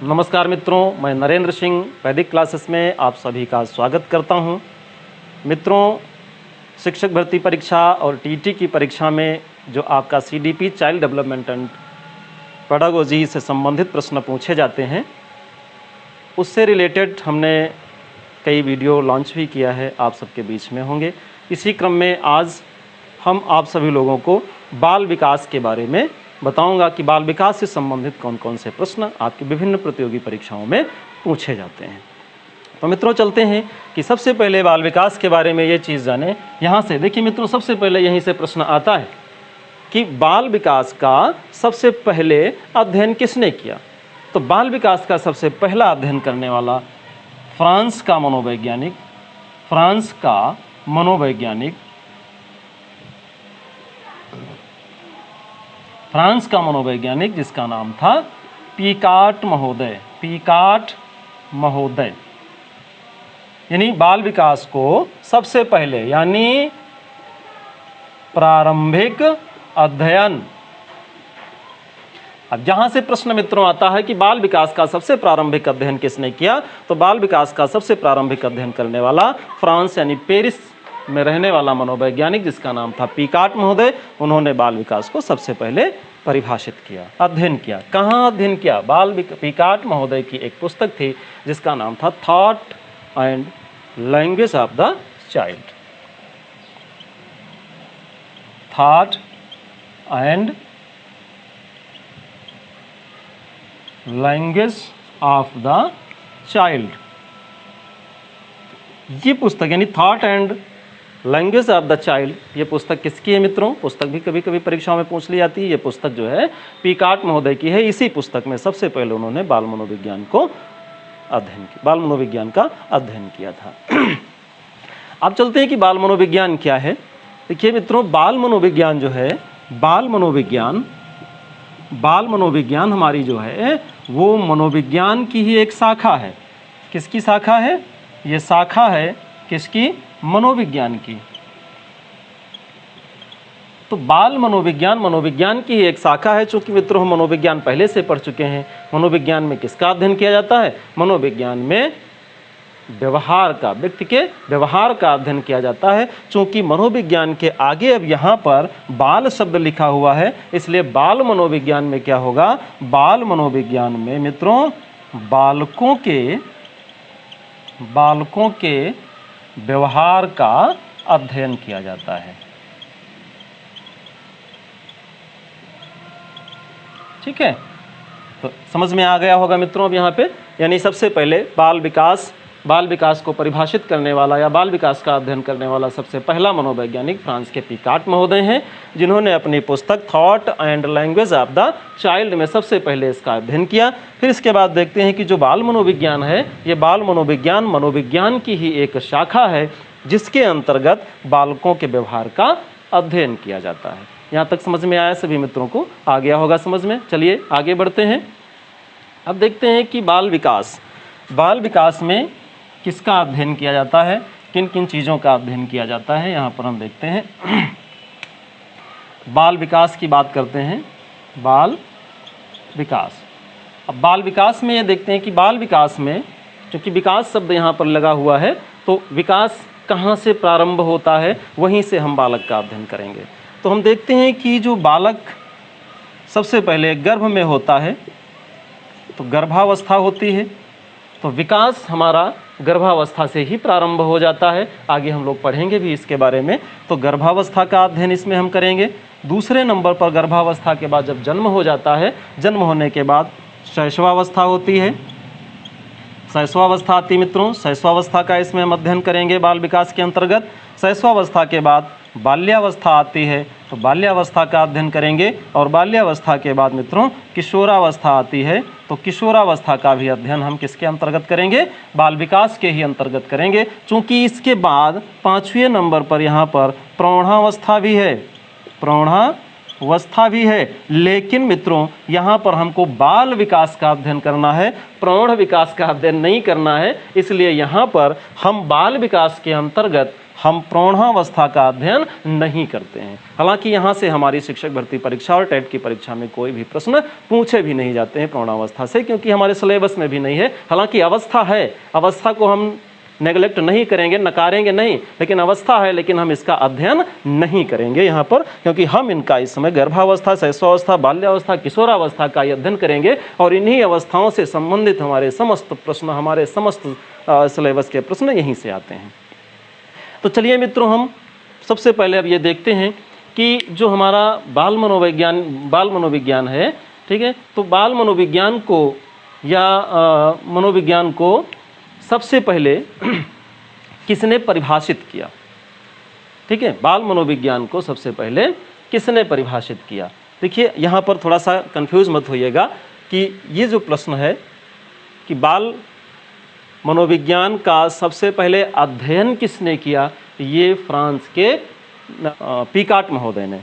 नमस्कार मित्रों, मैं नरेंद्र सिंह वैदिक क्लासेस में आप सभी का स्वागत करता हूं। मित्रों, शिक्षक भर्ती परीक्षा और टीटी की परीक्षा में जो आपका CDP child development and pedagogy से संबंधित प्रश्न पूछे जाते हैं, उससे रिलेटेड हमने कई वीडियो लॉन्च भी किया है, आप सबके बीच में होंगे। इसी क्रम में आज हम आप सभी लोगों को बाल विकास के बारे में बताऊंगा कि बाल विकास से संबंधित कौन कौन से प्रश्न आपकी विभिन्न प्रतियोगी परीक्षाओं में पूछे जाते हैं। तो मित्रों, चलते हैं कि सबसे पहले बाल विकास के बारे में ये चीज़ जाने। यहाँ से देखिए मित्रों, सबसे पहले यहीं से प्रश्न आता है कि बाल विकास का सबसे पहले अध्ययन किसने किया। तो बाल विकास का सबसे पहला अध्ययन करने वाला फ्रांस का मनोवैज्ञानिक जिसका नाम था पिकार्ट महोदय। यानी बाल विकास को सबसे पहले यानी प्रारंभिक अध्ययन। अब जहां से प्रश्न मित्रों आता है कि बाल विकास का सबसे प्रारंभिक अध्ययन किसने किया, तो बाल विकास का सबसे प्रारंभिक अध्ययन करने वाला फ्रांस यानी पेरिस में रहने वाला मनोवैज्ञानिक जिसका नाम था पिकार्ट महोदय। उन्होंने बाल विकास को सबसे पहले परिभाषित किया, अध्ययन किया। कहाँ अध्ययन किया? पिकार्ट महोदय की एक पुस्तक थी जिसका नाम था thought and language of the child. Thought and language of the child, ये पुस्तक यानी thought and language of the child, ये पुस्तक किसकी है मित्रों? पुस्तक भी कभी कभी परीक्षाओं में पूछ ली जाती है। ये पुस्तक जो है पिकार्ट महोदय की है। इसी पुस्तक में सबसे पहले उन्होंने बाल मनोविज्ञान का अध्ययन किया था। अब चलते हैं कि बाल मनोविज्ञान क्या है। देखिए मित्रों, बाल मनोविज्ञान जो है, बाल मनोविज्ञान हमारी जो है वो मनोविज्ञान की ही एक शाखा है। किसकी शाखा है? ये शाखा है किसकी? मनोविज्ञान की। तो बाल मनोविज्ञान की ही एक शाखा है। चूंकि मित्रों हम मनोविज्ञान पहले से पढ़ चुके हैं। मनोविज्ञान में किसका अध्ययन किया जाता है? मनोविज्ञान में व्यक्ति के व्यवहार का अध्ययन किया जाता है। चूंकि मनोविज्ञान के आगे अब यहाँ पर बाल शब्द लिखा हुआ है, इसलिए बाल मनोविज्ञान में क्या होगा? बाल मनोविज्ञान में मित्रों बालकों के व्यवहार का अध्ययन किया जाता है। ठीक है, तो समझ में आ गया होगा मित्रों अब यहाँ पे। यानी सबसे पहले बाल विकास को परिभाषित करने वाला या बाल विकास का अध्ययन करने वाला सबसे पहला मनोवैज्ञानिक फ्रांस के पिकार्ट महोदय हैं, जिन्होंने अपनी पुस्तक thought and language of the child में सबसे पहले इसका अध्ययन किया। फिर इसके बाद देखते हैं कि जो बाल मनोविज्ञान है, ये बाल मनोविज्ञान की ही एक शाखा है जिसके अंतर्गत बालकों के व्यवहार का अध्ययन किया जाता है। यहाँ तक समझ में आया? सभी मित्रों को आ गया होगा समझ में। चलिए आगे बढ़ते हैं। अब देखते हैं कि बाल विकास में किसका अध्ययन किया जाता है, किन किन चीज़ों का अध्ययन किया जाता है। यहाँ पर हम देखते हैं बाल विकास की बात करते हैं। बाल विकास, अब बाल विकास में ये देखते हैं कि बाल विकास में चूँकि विकास शब्द यहाँ पर लगा हुआ है, तो विकास कहाँ से प्रारंभ होता है, वहीं से हम बालक का अध्ययन करेंगे। तो हम देखते हैं कि जो बालक सबसे पहले गर्भ में होता है, तो गर्भावस्था होती है, तो विकास हमारा गर्भावस्था से ही प्रारंभ हो जाता है। आगे हम लोग पढ़ेंगे भी इसके बारे में। तो गर्भावस्था का अध्ययन इसमें हम करेंगे। दूसरे नंबर पर गर्भावस्था के बाद जब जन्म हो जाता है, जन्म होने के बाद शैशवावस्था होती है। शैशवावस्था आती मित्रों, शैशवावस्था का इसमें हम अध्ययन करेंगे बाल विकास के अंतर्गत। शैशवावस्था के बाद बाल्यावस्था आती है, तो बाल्यावस्था का अध्ययन करेंगे। और बाल्यावस्था के बाद मित्रों किशोरावस्था आती है, तो किशोरावस्था का भी अध्ययन हम किसके अंतर्गत करेंगे? बाल विकास के ही अंतर्गत करेंगे। चूँकि इसके बाद 5वें नंबर पर यहाँ पर प्रौढ़ावस्था भी है। अवस्था भी है, लेकिन मित्रों यहाँ पर हमको बाल विकास का अध्ययन करना है, प्रौढ़ विकास का अध्ययन नहीं करना है। इसलिए यहाँ पर हम बाल विकास के अंतर्गत हम प्रौढ़ावस्था का अध्ययन नहीं करते हैं। हालांकि यहाँ से हमारी शिक्षक भर्ती परीक्षा और टेट की परीक्षा में कोई भी प्रश्न पूछे भी नहीं जाते हैं प्रौढ़ावस्था से, क्योंकि हमारे सिलेबस में भी नहीं है। हालांकि अवस्था है, अवस्था को हम नेगलेक्ट नहीं करेंगे, नकारेंगे नहीं, लेकिन अवस्था है, लेकिन हम इसका अध्ययन नहीं करेंगे यहाँ पर, क्योंकि हम इनका इस समय गर्भावस्था, शैशवावस्था, बाल्यावस्था, किशोरावस्था का अध्ययन करेंगे और इन्हीं अवस्थाओं से संबंधित हमारे समस्त प्रश्न, हमारे समस्त सिलेबस के प्रश्न यहीं से आते हैं। तो चलिए मित्रों, हम सबसे पहले अब ये देखते हैं कि जो हमारा बाल मनोविज्ञान है, ठीक है, तो बाल मनोविज्ञान को या मनोविज्ञान को सबसे पहले किसने परिभाषित किया? ठीक है, बाल मनोविज्ञान को सबसे पहले किसने परिभाषित किया? देखिए यहाँ पर थोड़ा सा कंफ्यूज मत होइएगा कि ये जो प्रश्न है कि बाल मनोविज्ञान का सबसे पहले अध्ययन किसने किया, ये फ्रांस के पिकार्ट महोदय ने।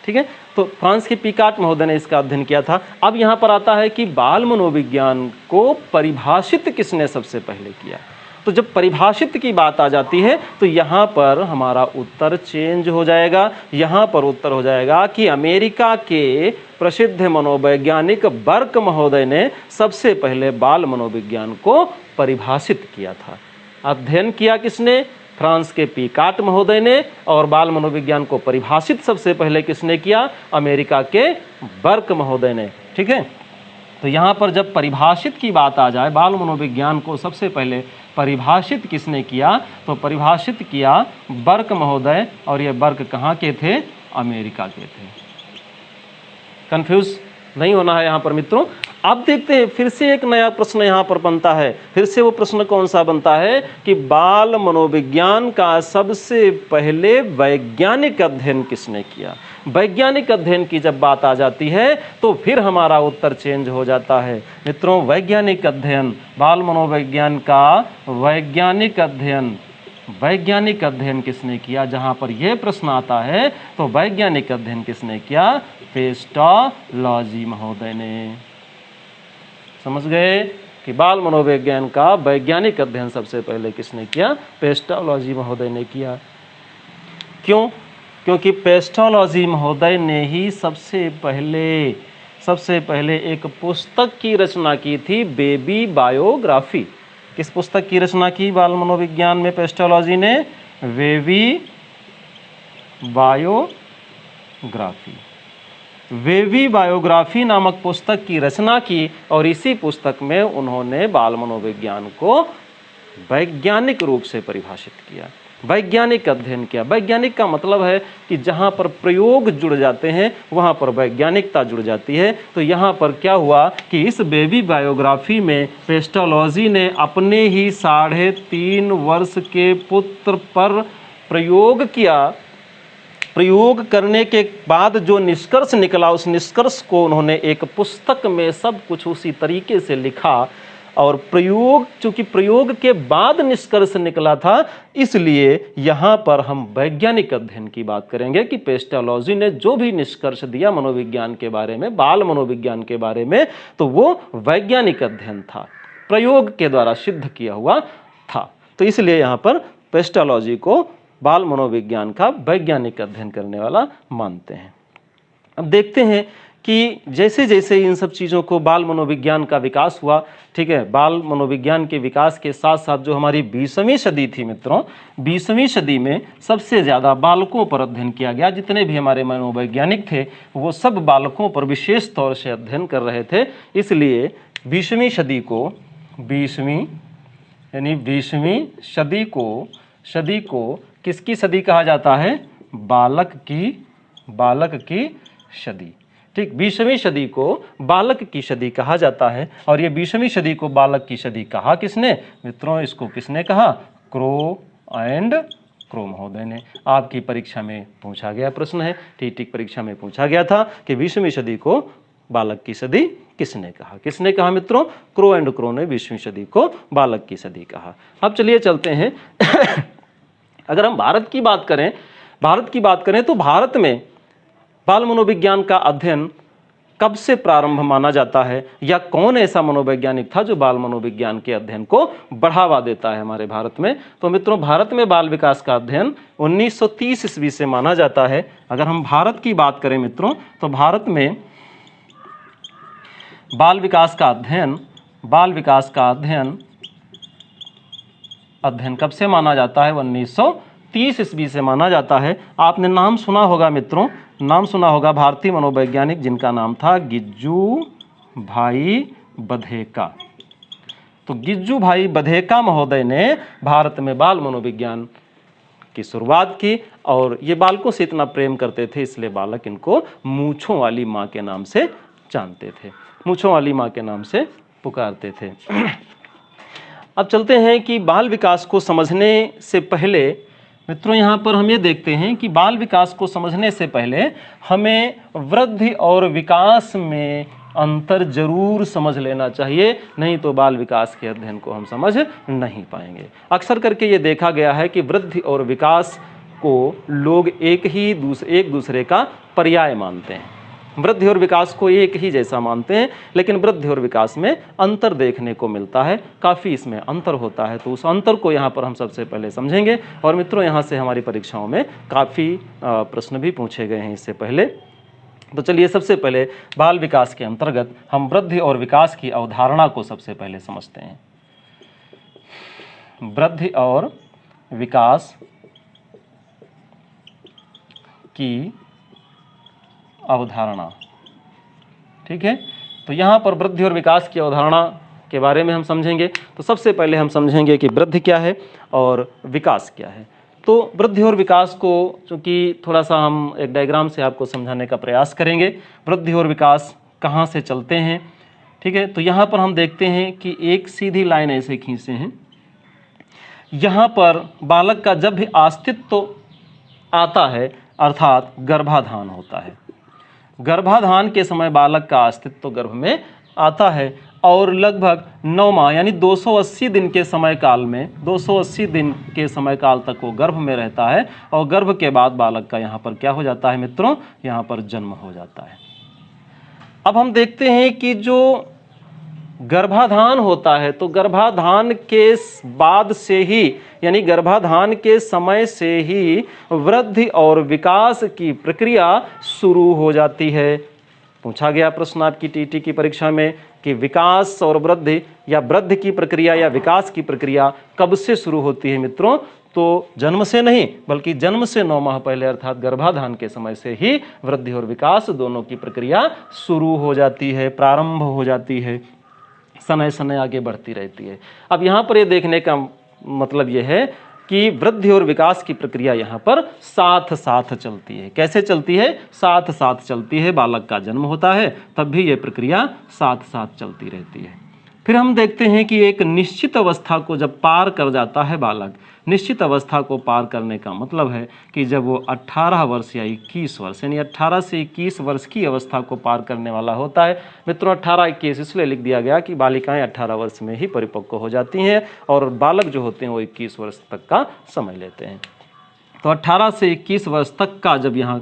ठीक है, तो फ्रांस के पिकार्ट महोदय ने इसका अध्ययन किया था। अब यहाँ पर आता है कि बाल मनोविज्ञान को परिभाषित किसने सबसे पहले किया। तो जब परिभाषित की बात आ जाती है तो यहाँ पर हमारा उत्तर चेंज हो जाएगा। यहाँ पर उत्तर हो जाएगा कि अमेरिका के प्रसिद्ध मनोवैज्ञानिक बर्क महोदय ने सबसे पहले बाल मनोविज्ञान को परिभाषित किया था। अध्ययन किया किसने? फ्रांस के पिकार्ट महोदय ने। और बाल मनोविज्ञान को परिभाषित सबसे पहले किसने किया? अमेरिका के बर्क महोदय ने। ठीक है, तो यहाँ पर जब परिभाषित की बात आ जाए, बाल मनोविज्ञान को सबसे पहले परिभाषित किसने किया, तो परिभाषित किया बर्क महोदय। और ये बर्क कहाँ के थे? अमेरिका के थे। कंफ्यूज नहीं होना है यहाँ पर मित्रों। अब देखते हैं, फिर से एक नया प्रश्न यहाँ पर बनता है। फिर से वो प्रश्न कौन सा बनता है कि बाल मनोविज्ञान का सबसे पहले वैज्ञानिक अध्ययन किसने किया। वैज्ञानिक अध्ययन की जब बात आ जाती है तो फिर हमारा उत्तर चेंज हो जाता है। मित्रों, वैज्ञानिक अध्ययन, बाल मनोविज्ञान का वैज्ञानिक अध्ययन किसने किया? जहाँ पर यह प्रश्न आता है तो वैज्ञानिक अध्ययन किसने किया? पेस्टोलॉजी महोदय ने। समझ गए कि बाल मनोविज्ञान का वैज्ञानिक अध्ययन सबसे पहले किसने किया? पेस्टोलॉजी महोदय ने किया। क्यों? क्योंकि पेस्टोलॉजी महोदय ने ही सबसे पहले एक पुस्तक की रचना की थी, बेबी बायोग्राफी। किस पुस्तक की रचना की बाल मनोविज्ञान में पेस्टोलॉजी ने? बेबी बायोग्राफी नामक पुस्तक की रचना की। और इसी पुस्तक में उन्होंने बाल मनोविज्ञान को वैज्ञानिक रूप से परिभाषित किया, वैज्ञानिक अध्ययन किया। वैज्ञानिक का मतलब है कि जहाँ पर प्रयोग जुड़ जाते हैं वहाँ पर वैज्ञानिकता जुड़ जाती है। तो यहाँ पर क्या हुआ कि इस बेबी बायोग्राफी में पेस्टोलॉजी ने अपने ही 3.5 वर्ष के पुत्र पर प्रयोग किया। प्रयोग करने के बाद जो निष्कर्ष निकला, उस निष्कर्ष को उन्होंने एक पुस्तक में सब कुछ उसी तरीके से लिखा। और चूंकि प्रयोग के बाद निष्कर्ष निकला था, इसलिए यहाँ पर हम वैज्ञानिक अध्ययन की बात करेंगे कि पेस्टोलॉजी ने जो भी निष्कर्ष दिया मनोविज्ञान के बारे में, बाल मनोविज्ञान के बारे में, तो वो वैज्ञानिक अध्ययन था, प्रयोग के द्वारा सिद्ध किया हुआ था। तो इसलिए यहाँ पर पेस्टोलॉजी को बाल मनोविज्ञान का वैज्ञानिक अध्ययन करने वाला मानते हैं। अब देखते हैं कि जैसे जैसे इन सब चीज़ों को बाल मनोविज्ञान का विकास हुआ, ठीक है, बाल मनोविज्ञान के विकास के साथ साथ जो हमारी 20वीं सदी थी मित्रों, 20वीं सदी में सबसे ज़्यादा बालकों पर अध्ययन किया गया। जितने भी हमारे मनोवैज्ञानिक थे वो सब बालकों पर विशेष तौर से अध्ययन कर रहे थे। इसलिए 20वीं सदी को किसकी सदी कहा जाता है? बालक की सदी। ठीक, 20वीं सदी को बालक की सदी कहा जाता है। और ये 20वीं सदी को बालक की सदी कहा किसने मित्रों? इसको किसने कहा? क्रो महोदय ने। आपकी परीक्षा में पूछा गया प्रश्न है, टीटीक परीक्षा में पूछा गया था कि 20वीं सदी को बालक की सदी किसने कहा? किसने कहा मित्रों? क्रो ने 20वीं सदी को बालक की सदी कहा। अब चलिए चलते हैं अगर हम भारत की बात करें तो भारत में बाल मनोविज्ञान का अध्ययन कब से प्रारंभ माना जाता है, या कौन ऐसा मनोवैज्ञानिक था जो बाल मनोविज्ञान के अध्ययन को बढ़ावा देता है हमारे भारत में? तो मित्रों, भारत में बाल विकास का अध्ययन 1930 ईस्वी से माना जाता है। अगर हम भारत की बात करें मित्रों, तो भारत में बाल विकास का अध्ययन कब से माना जाता है? 1930 ईस्वी से माना जाता है। आपने नाम सुना होगा मित्रों, नाम सुना होगा भारतीय मनोवैज्ञानिक जिनका नाम था गिज्जू भाई बधेका। तो गिज्जू भाई बधेका महोदय ने भारत में बाल मनोविज्ञान की शुरुआत की, और ये बालकों से इतना प्रेम करते थे इसलिए बालक इनको मूंछों वाली माँ के नाम से जानते थे, मूंछों वाली माँ के नाम से पुकारते थे। अब चलते हैं कि बाल विकास को समझने से पहले मित्रों, यहाँ पर हम ये देखते हैं कि बाल विकास को समझने से पहले हमें वृद्धि और विकास में अंतर जरूर समझ लेना चाहिए, नहीं तो बाल विकास के अध्ययन को हम समझ नहीं पाएंगे। अक्सर करके ये देखा गया है कि वृद्धि और विकास को लोग एक दूसरे का पर्याय मानते हैं, वृद्धि और विकास को एक ही जैसा मानते हैं, लेकिन वृद्धि और विकास में अंतर देखने को मिलता है, काफ़ी इसमें अंतर होता है। तो उस अंतर को यहाँ पर हम सबसे पहले समझेंगे। और मित्रों, यहाँ से हमारी परीक्षाओं में काफ़ी प्रश्न भी पूछे गए हैं इससे पहले। तो चलिए, सबसे पहले बाल विकास के अंतर्गत हम वृद्धि और विकास की अवधारणा को सबसे पहले समझते हैं। वृद्धि और विकास की अवधारणा, ठीक है। तो यहाँ पर वृद्धि और विकास की अवधारणा के बारे में हम समझेंगे। तो सबसे पहले हम समझेंगे कि वृद्धि क्या है और विकास क्या है। तो वृद्धि और विकास को चूँकि थोड़ा सा हम एक डायग्राम से आपको समझाने का प्रयास करेंगे। वृद्धि और विकास कहाँ से चलते हैं, ठीक है। तो यहाँ पर हम देखते हैं कि एक सीधी लाइन ऐसे खींचते हैं। यहाँ पर बालक का जब भी अस्तित्व आता है, अर्थात गर्भाधान होता है, गर्भाधान के समय बालक का अस्तित्व गर्भ में आता है, और लगभग 9 माह यानी 280 दिन के समय काल में 280 दिन के समय काल तक वो गर्भ में रहता है, और गर्भ के बाद बालक का यहाँ पर क्या हो जाता है मित्रों? यहाँ पर जन्म हो जाता है। अब हम देखते हैं कि जो गर्भाधान होता है, तो गर्भाधान के बाद से ही यानी गर्भाधान के समय से ही वृद्धि और विकास की प्रक्रिया शुरू हो जाती है। पूछा गया प्रश्न आपकी टीटी की परीक्षा में कि विकास और वृद्धि या वृद्धि की प्रक्रिया या विकास की प्रक्रिया कब से शुरू होती है मित्रों? तो जन्म से नहीं, बल्कि जन्म से 9 माह पहले अर्थात गर्भाधान के समय से ही वृद्धि और विकास दोनों की प्रक्रिया शुरू हो जाती है, प्रारंभ हो जाती है, समय समय आगे बढ़ती रहती है। अब यहाँ पर ये देखने का मतलब ये है कि वृद्धि और विकास की प्रक्रिया यहाँ पर साथ साथ चलती है। कैसे चलती है? साथ साथ चलती है। बालक का जन्म होता है तब भी ये प्रक्रिया साथ साथ चलती रहती है। फिर हम देखते हैं कि एक निश्चित अवस्था को जब पार कर जाता है बालक, निश्चित अवस्था को पार करने का मतलब है कि जब वो 18 वर्ष या 21 वर्ष यानी 18 से 21 वर्ष की अवस्था को पार करने वाला होता है। मित्रों, 18-21 इसलिए लिख दिया गया कि बालिकाएं 18 वर्ष में ही परिपक्व हो जाती हैं और बालक जो होते हैं वो 21 वर्ष तक का समय लेते हैं। तो 18 से 21 वर्ष तक का जब यहाँ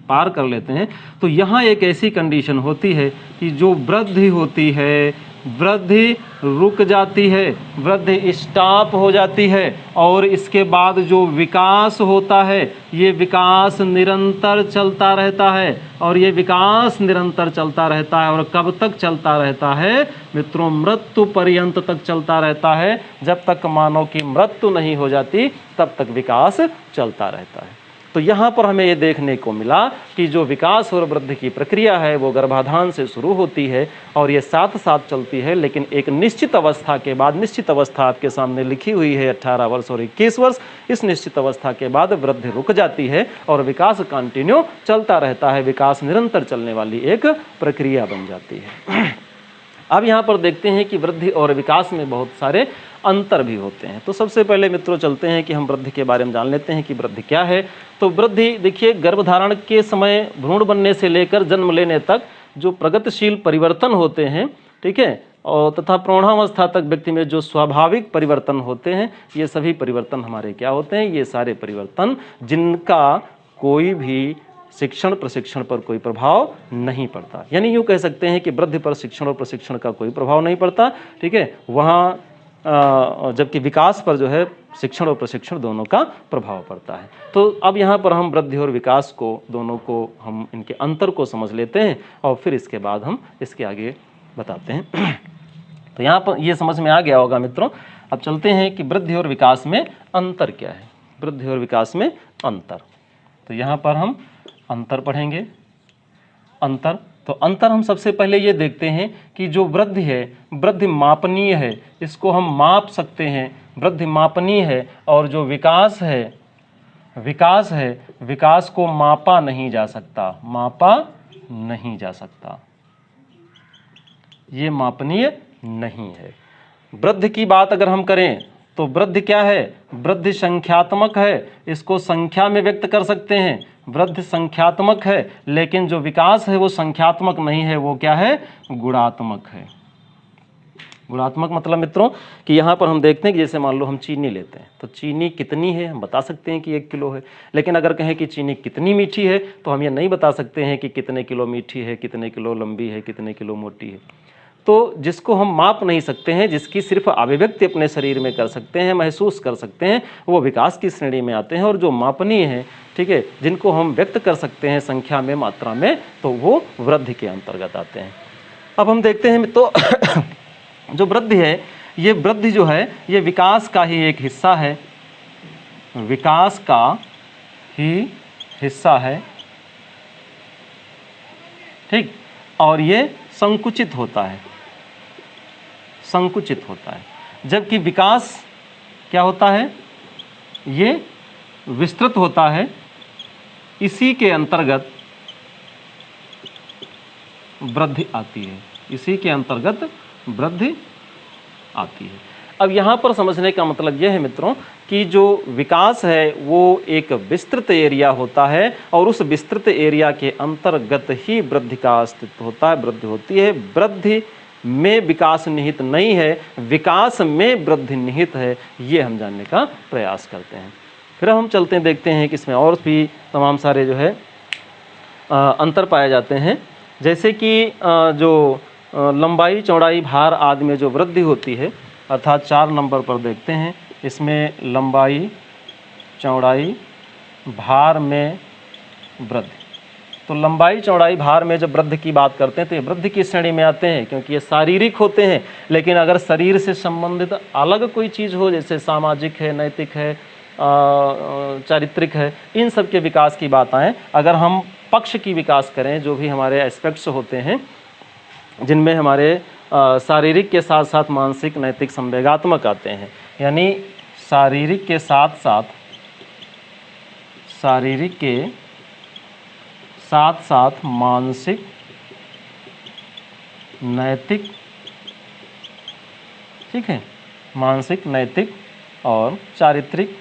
पार कर लेते हैं तो यहाँ एक ऐसी कंडीशन होती है कि जो वृद्धि होती है, वृद्धि रुक जाती है, वृद्धि स्टॉप हो जाती है, और इसके बाद जो विकास होता है ये विकास निरंतर चलता रहता है। और ये विकास निरंतर चलता रहता है, और कब तक चलता रहता है मित्रों? मृत्यु पर्यंत तक चलता रहता है। जब तक मानव की मृत्यु नहीं हो जाती तब तक विकास चलता रहता है। तो यहाँ पर हमें ये देखने को मिला कि जो विकास और वृद्धि की प्रक्रिया है वो गर्भाधान से शुरू होती है और ये साथ साथ चलती है, लेकिन एक निश्चित अवस्था के बाद, निश्चित अवस्था आपके सामने लिखी हुई है 18 वर्ष और 21 वर्ष, इस निश्चित अवस्था के बाद वृद्धि रुक जाती है और विकास कंटिन्यू चलता रहता है। विकास निरंतर चलने वाली एक प्रक्रिया बन जाती है। अब यहाँ पर देखते हैं कि वृद्धि और विकास में बहुत सारे अंतर भी होते हैं। तो सबसे पहले मित्रों चलते हैं कि हम वृद्धि के बारे में जान लेते हैं कि वृद्धि क्या है। तो वृद्धि देखिए, गर्भधारण के समय भ्रूण बनने से लेकर जन्म लेने तक जो प्रगतिशील परिवर्तन होते हैं, ठीक है, और तथा प्रौढ़ावस्था तक व्यक्ति में जो स्वाभाविक परिवर्तन होते हैं, ये सभी परिवर्तन हमारे क्या होते हैं? ये सारे परिवर्तन जिनका कोई भी शिक्षण प्रशिक्षण पर कोई प्रभाव नहीं पड़ता। यानी यूँ कह सकते हैं कि वृद्धि पर शिक्षण और प्रशिक्षण का कोई प्रभाव नहीं पड़ता, ठीक है, वहाँ जबकि विकास पर जो है शिक्षण और प्रशिक्षण दोनों का प्रभाव पड़ता है। तो अब यहाँ पर हम वृद्धि और विकास को दोनों को हम इनके अंतर को समझ लेते हैं और फिर इसके बाद हम इसके आगे बताते हैं। तो यहाँ पर ये समझ में आ गया होगा मित्रों। अब चलते हैं कि वृद्धि और विकास में अंतर क्या है। वृद्धि और विकास में अंतर, तो यहाँ पर हम अंतर पढ़ेंगे। अंतर, तो अंतर हम सबसे पहले ये देखते हैं कि जो वृद्धि है, वृद्धि मापनीय है, इसको हम माप सकते हैं, वृद्धि मापनीय है। और जो विकास है, विकास को मापा नहीं जा सकता, मापा नहीं जा सकता, ये मापनीय नहीं है। वृद्धि की बात अगर हम करें तो वृद्धि क्या है, वृद्धि संख्यात्मक है, इसको संख्या में व्यक्त कर सकते हैं, वृद्धि संख्यात्मक है। लेकिन जो विकास है वो संख्यात्मक नहीं है, वो क्या है, गुणात्मक है। गुणात्मक मतलब मित्रों कि यहाँ पर हम देखते हैं कि जैसे मान लो हम चीनी लेते हैं, तो चीनी कितनी है हम बता सकते हैं कि 1 किलो है। लेकिन अगर कहें कि चीनी कितनी मीठी है तो हम ये नहीं बता सकते हैं कि कितने किलो मीठी है, कितने किलो लंबी है, कितने किलो मोटी है। तो जिसको हम माप नहीं सकते हैं, जिसकी सिर्फ अभिव्यक्ति अपने शरीर में कर सकते हैं, महसूस कर सकते हैं, वो विकास की श्रेणी में आते हैं। और जो मापनीय है, ठीक है, जिनको हम व्यक्त कर सकते हैं संख्या में, मात्रा में, तो वो वृद्धि के अंतर्गत आते हैं। अब हम देखते हैं तो जो वृद्धि है, ये वृद्धि जो है ये विकास का ही एक हिस्सा है, विकास का ही हिस्सा है, ठीक। और ये संकुचित होता है, संकुचित होता है। जबकि विकास क्या होता है, ये विस्तृत होता है। इसी के अंतर्गत वृद्धि आती है, इसी के अंतर्गत वृद्धि आती है। अब यहाँ पर समझने का मतलब यह है मित्रों कि जो विकास है वो एक विस्तृत एरिया होता है और उस विस्तृत एरिया के अंतर्गत ही वृद्धि का अस्तित्व होता है, वृद्धि होती है। वृद्धि में विकास निहित नहीं है, विकास में वृद्धि निहित है, ये हम जानने का प्रयास करते हैं। फिर हम चलते हैं, देखते हैं कि इसमें और भी तमाम सारे जो है अंतर पाए जाते हैं। जैसे कि जो लंबाई, चौड़ाई, भार आदि में जो वृद्धि होती है, अर्थात 4 नंबर पर देखते हैं, इसमें लंबाई, चौड़ाई, भार में वृद्धि। तो लंबाई, चौड़ाई, भार में जब वृद्धि की बात करते हैं तो ये वृद्धि की श्रेणी में आते हैं, क्योंकि ये शारीरिक होते हैं। लेकिन अगर शरीर से संबंधित अलग कोई चीज़ हो, जैसे सामाजिक है, नैतिक है, चारित्रिक है, इन सब के विकास की बात आए, अगर हम पक्ष की विकास करें, जो भी हमारे एस्पेक्ट्स होते हैं जिनमें हमारे शारीरिक के साथ साथ मानसिक, नैतिक, संवेगात्मक आते हैं, यानी शारीरिक के साथ साथ, शारीरिक के साथ साथ मानसिक, नैतिक, ठीक है, मानसिक, नैतिक और चारित्रिक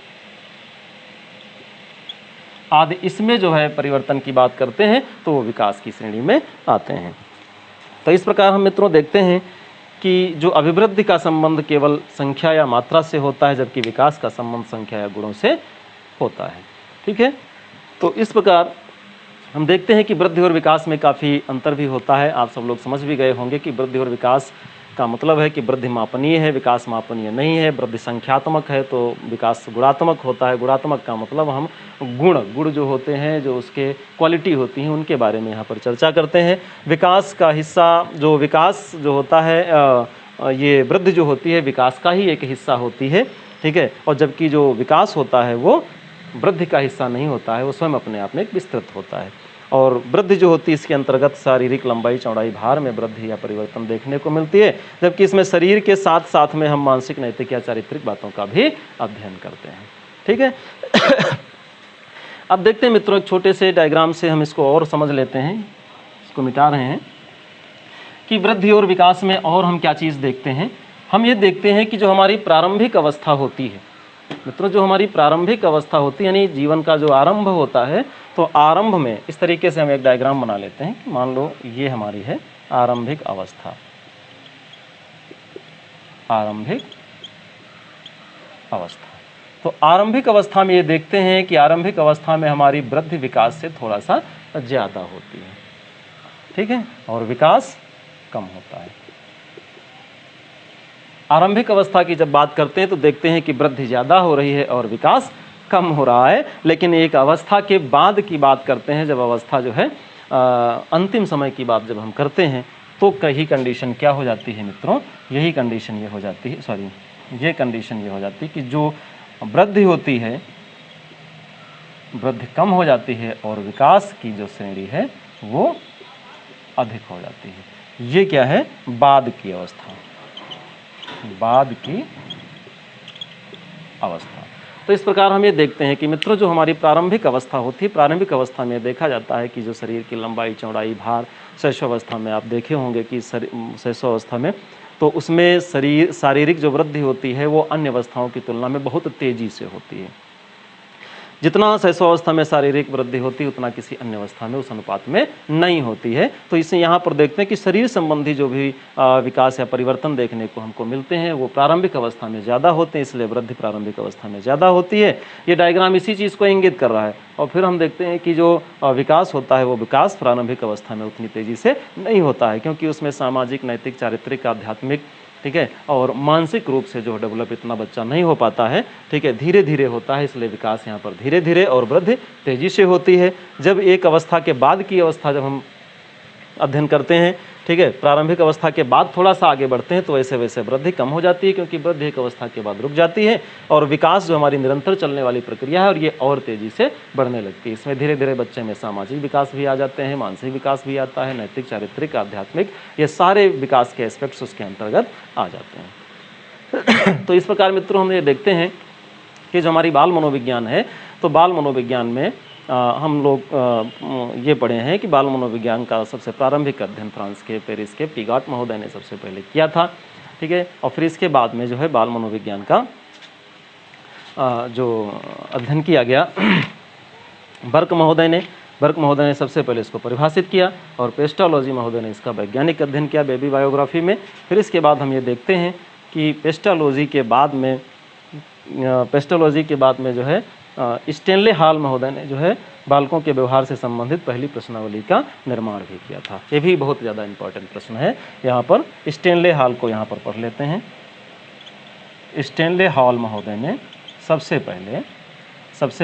आदि, इसमें जो है परिवर्तन की बात करते हैं तो वो विकास की श्रेणी में आते हैं। तो इस प्रकार हम मित्रों देखते हैं कि जो अभिवृद्धि का संबंध केवल संख्या या मात्रा से होता है, जबकि विकास का संबंध संख्या या गुणों से होता है, ठीक है। तो इस प्रकार हम देखते हैं कि वृद्धि और विकास में काफ़ी अंतर भी होता है। आप सब लोग समझ भी गए होंगे कि वृद्धि और विकास का मतलब है कि वृद्धि मापनीय है, विकास मापनीय नहीं है। वृद्धि संख्यात्मक है तो विकास गुणात्मक होता है। गुणात्मक का मतलब हम गुण जो होते हैं, जो उसके क्वालिटी होती हैं, उनके बारे में यहाँ पर चर्चा करते हैं। विकास का हिस्सा, जो विकास जो होता है, ये वृद्धि जो होती है विकास का ही एक हिस्सा होती है, ठीक है। और जबकि जो विकास होता है वो वृद्धि का हिस्सा नहीं होता है, वो स्वयं अपने आप में एक विस्तृत होता है। और वृद्धि जो होती है इसके अंतर्गत शारीरिक, लंबाई, चौड़ाई, भार में वृद्धि या परिवर्तन देखने को मिलती है, जबकि इसमें शरीर के साथ साथ में हम मानसिक, नैतिक या चारित्रिक बातों का भी अध्ययन करते हैं, ठीक है। अब देखते हैं मित्रों, एक छोटे से डायग्राम से हम इसको और समझ लेते हैं, इसको मिटा रहे हैं कि वृद्धि और विकास में और हम क्या चीज़ देखते हैं। हम ये देखते हैं कि जो हमारी प्रारंभिक अवस्था होती है मित्रों, जो हमारी प्रारंभिक अवस्था होती है, यानी जीवन का जो आरंभ होता है, तो आरंभ में इस तरीके से हम एक डायग्राम बना लेते हैं कि मान लो ये हमारी है आरंभिक अवस्था, आरंभिक अवस्था, तो आरंभिक अवस्था में ये देखते हैं कि आरंभिक अवस्था में हमारी वृद्धि विकास से थोड़ा सा ज़्यादा होती है, ठीक है, और विकास कम होता है। आरंभिक अवस्था की जब बात करते हैं तो देखते हैं कि वृद्धि ज़्यादा हो रही है और विकास कम हो रहा है। लेकिन एक अवस्था के बाद की बात करते हैं, जब अवस्था जो है अंतिम समय की बात जब हम करते हैं तो कई कंडीशन क्या हो जाती है मित्रों, यही कंडीशन ये हो जाती है, सॉरी ये कंडीशन ये हो जाती है कि जो वृद्धि होती है, वृद्धि कम हो जाती है और विकास की जो श्रेणी है वो अधिक हो जाती है। ये क्या है, बाद की अवस्था, बाद की अवस्था। तो इस प्रकार हम ये देखते हैं कि मित्रों जो हमारी प्रारंभिक अवस्था होती है, प्रारंभिक अवस्था में देखा जाता है कि जो शरीर की लंबाई, चौड़ाई, भार, शैशवावस्था में आप देखे होंगे कि शैशवावस्था में तो उसमें शारीरिक जो वृद्धि होती है वो अन्य अवस्थाओं की तुलना में बहुत तेज़ी से होती है। जितना शैशवावस्था में शारीरिक वृद्धि होती है उतना किसी अन्य अवस्था में उस अनुपात में नहीं होती है। तो इसे यहाँ पर देखते हैं कि शरीर संबंधी जो भी विकास या परिवर्तन देखने को हमको मिलते हैं वो प्रारंभिक अवस्था में ज़्यादा होते हैं, इसलिए वृद्धि प्रारंभिक अवस्था में ज़्यादा होती है। ये डायग्राम इसी चीज़ को इंगित कर रहा है। और फिर हम देखते हैं कि जो विकास होता है वो विकास प्रारंभिक अवस्था में उतनी तेज़ी से नहीं होता है, क्योंकि उसमें सामाजिक, नैतिक, चारित्रिक, आध्यात्मिक, ठीक है, और मानसिक रूप से जो डेवलप इतना बच्चा नहीं हो पाता है, ठीक है, धीरे धीरे होता है, इसलिए विकास यहाँ पर धीरे धीरे और वृद्धि तेजी से होती है। जब एक अवस्था के बाद की अवस्था जब हम अध्ययन करते हैं, ठीक है, प्रारंभिक अवस्था के बाद थोड़ा सा आगे बढ़ते हैं तो वैसे वैसे वृद्धि कम हो जाती है, क्योंकि वृद्धि एक अवस्था के बाद रुक जाती है और विकास जो हमारी निरंतर चलने वाली प्रक्रिया है और ये और तेज़ी से बढ़ने लगती है। इसमें धीरे धीरे बच्चे में सामाजिक विकास भी आ जाते हैं, मानसिक विकास भी आता है, नैतिक, चारित्रिक, आध्यात्मिक, ये सारे विकास के एस्पेक्ट्स उसके अंतर्गत आ जाते हैं। तो इस प्रकार मित्रों हम ये देखते हैं कि जो हमारी बाल मनोविज्ञान है, तो बाल मनोविज्ञान में हम लोग ये पढ़े हैं कि बाल मनोविज्ञान का सबसे प्रारंभिक अध्ययन फ्रांस के पेरिस के पिगाट महोदय ने सबसे पहले किया था, ठीक है, और फिर इसके बाद में जो है बाल मनोविज्ञान का जो अध्ययन किया गया बर्क महोदय ने सबसे पहले इसको परिभाषित किया और पेस्टोलॉजी महोदय ने इसका वैज्ञानिक अध्ययन किया बेबी बायोग्राफी में। फिर इसके बाद हम ये देखते हैं कि पेस्टोलॉजी के बाद में जो है स्टेनले हॉल महोदय ने जो है बालकों के व्यवहार से संबंधित पहली प्रश्नावली का निर्माण भी किया था। ये भी बहुत ज़्यादा इंपॉर्टेंट प्रश्न है। यहाँ पर स्टेनले हॉल को यहाँ पर पढ़ लेते हैं। स्टेनले हॉल महोदय ने सबसे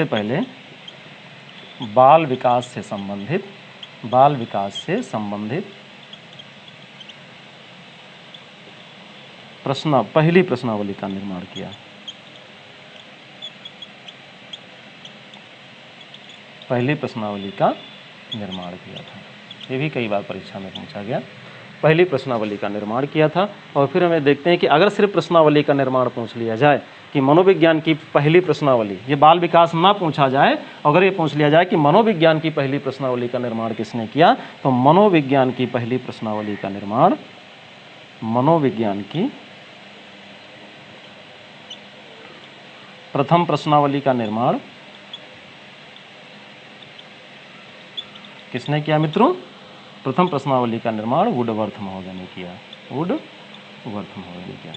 पहले बाल विकास से संबंधित पहली प्रश्नावली का निर्माण किया। पहली प्रश्नावली का निर्माण किया था। ये भी कई बार परीक्षा में पूछा गया। पहली प्रश्नावली का निर्माण किया था। और फिर हमें देखते हैं कि अगर सिर्फ प्रश्नावली का निर्माण पूछ लिया जाए कि मनोविज्ञान की पहली प्रश्नावली, ये बाल विकास ना पूछा जाए, अगर ये पूछ लिया जाए कि मनोविज्ञान की पहली प्रश्नावली का निर्माण किसने किया, तो मनोविज्ञान की पहली प्रश्नावली का निर्माण, मनोविज्ञान की प्रथम प्रश्नावली का निर्माण किसने किया मित्रों? प्रथम प्रश्नावली का निर्माण वुडवर्थ महोदय ने किया। वुडवर्थ महोदय ने किया।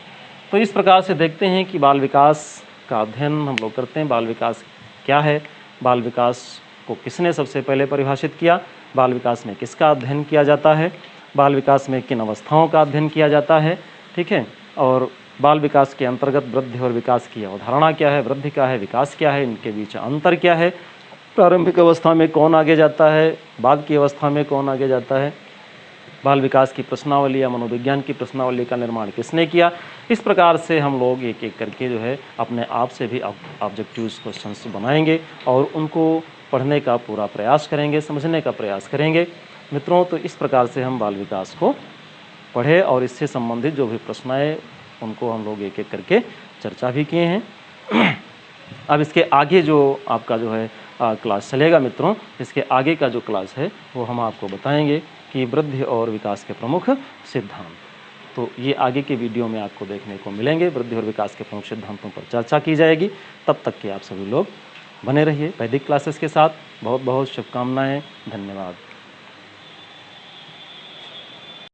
तो इस प्रकार से देखते हैं कि बाल विकास का अध्ययन हम लोग करते हैं। बाल विकास क्या है, बाल विकास को किसने सबसे पहले परिभाषित किया, बाल विकास में किसका अध्ययन किया जाता है, बाल विकास में किन अवस्थाओं का अध्ययन किया जाता है, ठीक है, और बाल विकास के अंतर्गत वृद्धि और विकास की अवधारणा क्या है, वृद्धि क्या है, विकास क्या है, इनके बीच अंतर क्या है, प्रारंभिक अवस्था में कौन आगे जाता है, बाद की अवस्था में कौन आगे जाता है, बाल विकास की प्रश्नावली या मनोविज्ञान की प्रश्नावली का निर्माण किसने किया। इस प्रकार से हम लोग एक एक करके जो है अपने आप से भी ऑब्जेक्टिव्स क्वेश्चंस बनाएंगे और उनको पढ़ने का पूरा प्रयास करेंगे, समझने का प्रयास करेंगे मित्रों। तो इस प्रकार से हम बाल विकास को पढ़े और इससे संबंधित जो भी प्रश्न आए उनको हम लोग एक एक करके चर्चा भी किए हैं। अब इसके आगे जो आपका जो है क्लास चलेगा मित्रों, इसके आगे का जो क्लास है वो हम आपको बताएंगे कि वृद्धि और विकास के प्रमुख सिद्धांत। तो ये आगे के वीडियो में आपको देखने को मिलेंगे। वृद्धि और विकास के प्रमुख सिद्धांतों पर चर्चा की जाएगी। तब तक के आप सभी लोग बने रहिए वैदिक क्लासेस के साथ। बहुत बहुत शुभकामनाएं। धन्यवाद।